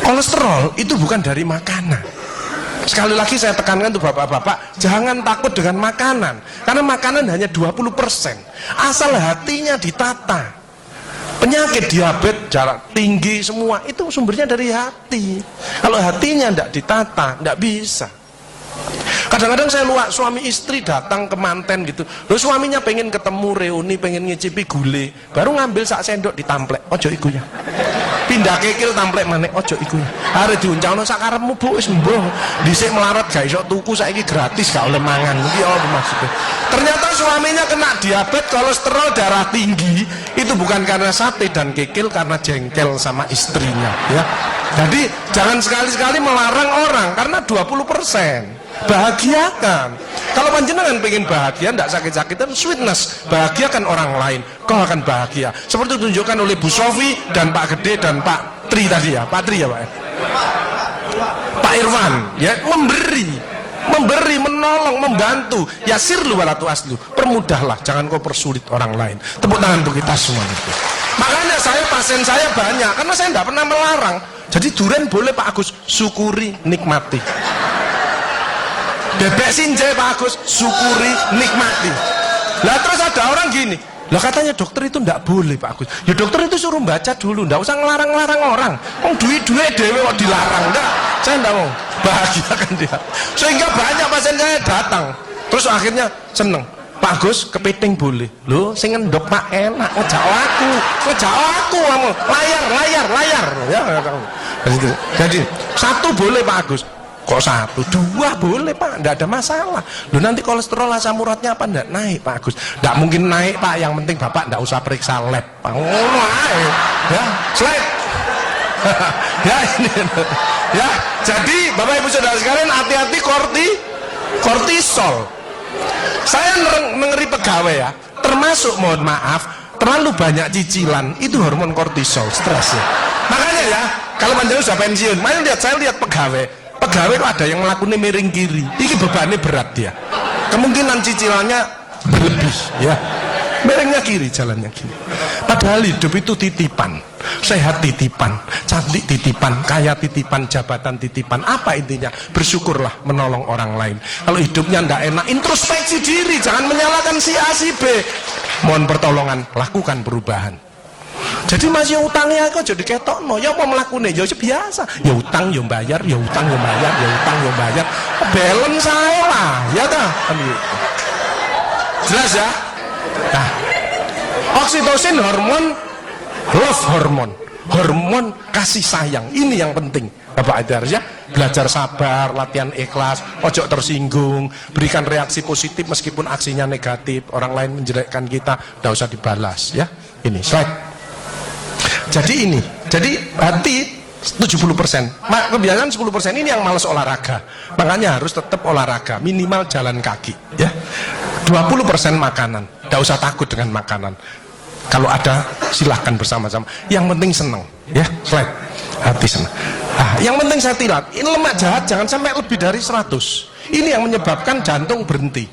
Kolesterol itu bukan dari makanan. Sekali lagi saya tekankan tuh bapak-bapak, jangan takut dengan makanan, karena makanan hanya 20%. Asal hatinya ditata. Penyakit diabetes, darah tinggi semua itu sumbernya dari hati. Kalau hatinya tidak ditata, tidak bisa. Kadang-kadang saya lihat suami istri datang ke manten gitu, loh suaminya pengen ketemu reuni, pengen ngicipi gulai, baru ngambil sak sendok ditamplek, ojo ikunya. Pindah kekil tamplek manek, ojo ikunya. Hari diuncangno sak karepmu bu, wis mbuh. Dhisik melarat gak iso tuku, saiki gratis gak oleh mangan. Iki apa maksudnya? Ternyata suaminya kena diabetes, kolesterol, darah tinggi. Itu bukan karena sate dan kekil, karena jengkel sama istrinya, ya. Jadi jangan sekali-sekali melarang orang karena 20%. Bahagiakan. Kalau panjenengan pengen bahagia, tidak sakit-sakitan, sweetness, bahagiakan orang lain, kau akan bahagia. Seperti ditunjukkan oleh Bu Sofi dan Pak Gede dan Pak Tri tadi ya, Pak Tri ya Pak. Pak Irwan, ya, memberi, menolong, membantu. Yasirlu walatu aslu, permudahlah, jangan kau persulit orang lain. Tepuk tangan untuk kita semua itu. Makanya pasien saya banyak, karena saya tidak pernah melarang. Jadi durian boleh Pak Agus, syukuri, nikmati. Bebek sinjai Pak Agus, syukuri, nikmati. Lah terus ada orang gini, lah katanya dokter itu ndak boleh Pak Agus. Ya dokter itu suruh baca dulu, ndak usah ngelarang-larang orang. Duit-duit dewe kok dilarang, enggak. Saya ndak mau, bahagiakan dia. Sehingga banyak pasien saya datang, terus akhirnya seneng. Pak Agus, kepiting boleh. Loh, sing ngendok Pak enak, ngejak aku kamu. Layar. Ya, jadi satu boleh Pak Agus. Kok satu, dua boleh Pak, enggak ada masalah. Loh nanti kolesterol asam uratnya apa enggak naik Pak Agus? Enggak mungkin naik Pak, yang penting Bapak enggak usah periksa lab. Pak, ngono ae. Ya, slide. Ya ini. Ya, jadi Bapak Ibu Saudara sekalian hati-hati kortisol. Saya ngeri pegawai ya, termasuk mohon maaf, terlalu banyak cicilan, itu hormon kortisol, stres ya. Makanya ya, kalau panjenengan sudah pensiun, saya lihat pegawai kok ada yang melakukan miring kiri, ini bebannya berat dia, kemungkinan cicilannya berlebih ya, miringnya kiri, jalannya kiri. Padahal hidup itu titipan, sehat titipan, cantik titipan, kaya titipan, jabatan titipan. Apa intinya? Bersyukurlah, menolong orang lain. Kalau hidupnya ndak enak, introspeksi diri, jangan menyalahkan si A si B, mohon pertolongan, lakukan perubahan. Jadi masih utangnya kok jadi ketokno, ya apa melakukannya, ya biasa, ya utang, ya bayar, ya utang, ya bayar, ya utang, ya bayar, balance saya lah, ya dah, jelas ya. Nah, oksitosin hormon love hormon kasih sayang, ini yang penting. Bapak Adar ya, belajar sabar, latihan ikhlas, ojo tersinggung, berikan reaksi positif meskipun aksinya negatif, orang lain menjelekkan kita, tidak usah dibalas ya. Ini slide. Jadi hati 70%, kebiasaan 10% ini yang malas olahraga, makanya harus tetap olahraga, minimal jalan kaki ya. 20% makanan, tidak usah takut dengan makanan, kalau ada silahkan bersama-sama, yang penting senang ya. Slide. Hati senang. Nah, yang penting saya tilat, ini lemak jahat jangan sampai lebih dari 100, ini yang menyebabkan jantung berhenti,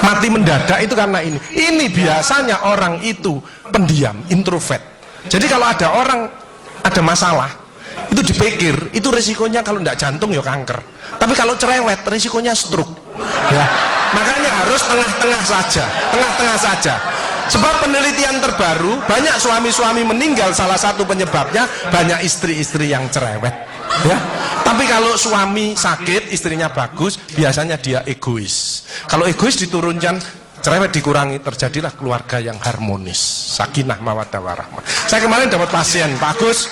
mati mendadak itu karena ini biasanya orang itu pendiam, introvert. Jadi kalau ada orang ada masalah, itu dipikir, itu resikonya kalau tidak jantung ya kanker. Tapi kalau cerewet, resikonya stroke. Ya, makanya harus tengah-tengah saja. Sebab penelitian terbaru, banyak suami-suami meninggal, salah satu penyebabnya banyak istri-istri yang cerewet. Ya, tapi kalau suami sakit, istrinya bagus, biasanya dia egois. Kalau egois diturunkan, cerewet dikurangi, terjadilah keluarga yang harmonis, sakinah mawaddah warahmah. Saya kemarin dapat pasien, Pak Agus,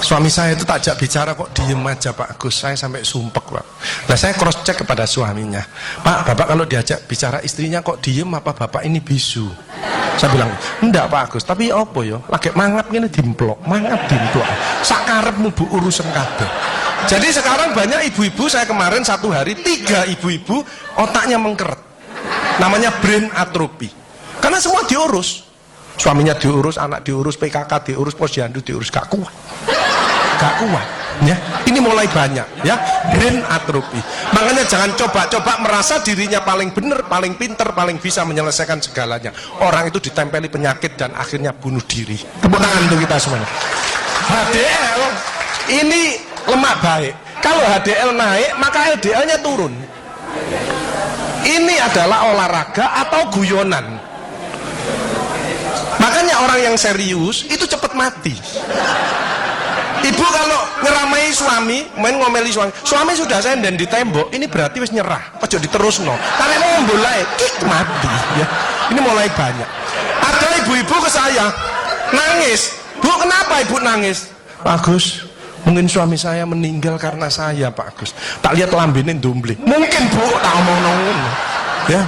suami saya itu tak ajak bicara kok diem aja Pak Agus, saya sampai sumpek Pak. Nah saya cross check kepada suaminya, Pak, Bapak kalau diajak bicara istrinya kok diem, apa Bapak ini bisu? Saya bilang, enggak Pak Agus, tapi apa ya, lagi mangap gini dimplok, sakarepmu bu urusan kabeh. Jadi sekarang banyak ibu-ibu, saya kemarin satu hari 3 ibu-ibu otaknya mengkeret, namanya brain atrophy, karena semua diurus, suaminya diurus, anak diurus, PKK diurus, posyandu diurus, gak kuat ya. Ini mulai banyak ya, brain atrophy. Makanya jangan coba-coba merasa dirinya paling benar, paling pinter, paling bisa menyelesaikan segalanya. Orang itu ditempeli penyakit dan akhirnya bunuh diri. Tepuk tangan untuk kita semuanya. HDL ini lemak baik. Kalau HDL naik, maka LDL-nya turun. Ini adalah olahraga atau guyonan. Makanya orang yang serius itu cepat mati. Ibu kalau ngeramai suami, main ngomeli suami sudah senden di tembok, ini berarti wis nyerah. Ojo diterusno. Karena mau mulai mati ya. Ini mulai banyak. Ada ibu-ibu ke saya nangis. Bu, kenapa ibu nangis? Pak Agus, mungkin suami saya meninggal karena saya, Pak Agus. Tak lihat lambene ndomble. Mungkin Bu, tak omong-omong. Ya.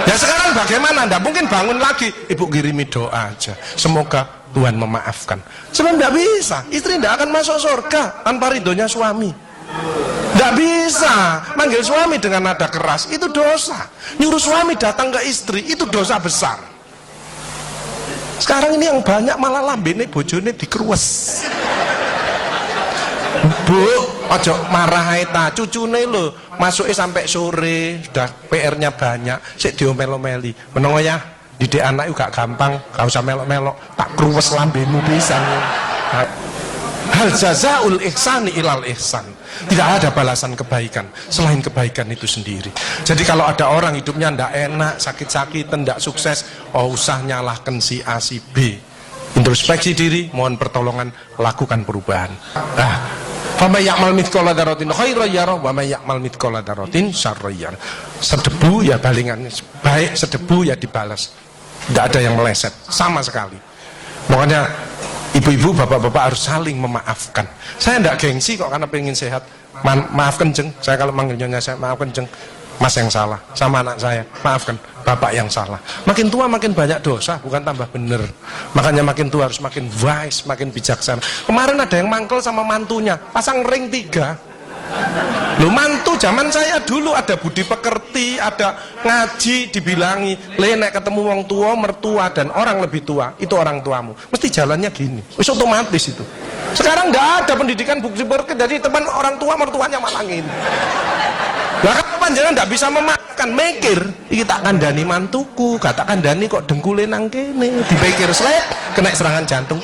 Ya sekarang bagaimana? Nggak mungkin bangun lagi. Ibu kirimi doa aja. Semoga Tuhan memaafkan. Sebab tidak bisa. Istri tidak akan masuk surga tanpa ridhonya suami. Tidak bisa. Manggil suami dengan nada keras itu dosa. Nyuruh suami datang ke istri itu dosa besar. Sekarang ini yang banyak malah lambene bojone dikeruwes. Bu, ojo marah ta, cucune lho, masuknya sampai sore, sudah PR-nya banyak, sik diomel-omeli. Menengo ya, didik anak juga gampang, gak usah melok-melok, tak kruwes lambemu pisan. Hal jazaul ihsani ilal ihsan. Tidak ada balasan kebaikan selain kebaikan itu sendiri. Jadi kalau ada orang hidupnya ndak enak, sakit-sakitan, ndak sukses, oh usah nyalahkan si A si B. Introspeksi diri, mohon pertolongan, lakukan perubahan. Fama ya'mal mithqala dzarratin khairan yarah wa may ya'mal mithqala dzarratin syarran yarah. Sedebu ya balingan, baik sedebu ya dibalas. Tidak ada yang meleset sama sekali. Makanya ibu-ibu, bapak-bapak harus saling memaafkan. Saya tidak gengsi kok karena pengen sehat. Maaf kenceng, saya kalau manggilnya saya maaf kenceng. Mas yang salah, sama anak saya, maafkan, bapak yang salah. Makin tua makin banyak dosa, bukan tambah bener. Makanya makin tua harus makin wise, makin bijaksana. Kemarin ada yang mangkel sama mantunya, pasang ring 3. Loh, mantu zaman saya dulu ada budi pekerti, ada ngaji, dibilangi, nek ketemu wong tua, mertua dan orang lebih tua, itu orang tuamu. Mesti jalannya gini, wis otomatis itu. Sekarang nggak ada pendidikan budi pekerti, jadi teman orang tua mertuanya malah gini. Lah kan panjenengan ndak bisa memakan, mikir, iki tak kandhani mantuku, gak tak kandhani kok dengkule nang kene, dipikir slep, kena serangan jantung,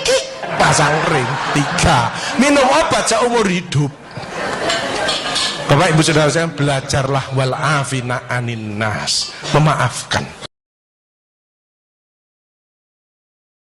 pasang ring 3. Minum obat seumur hidup. Bapak Ibu Saudara saya, belajarlah wal afina anin nas, memaafkan.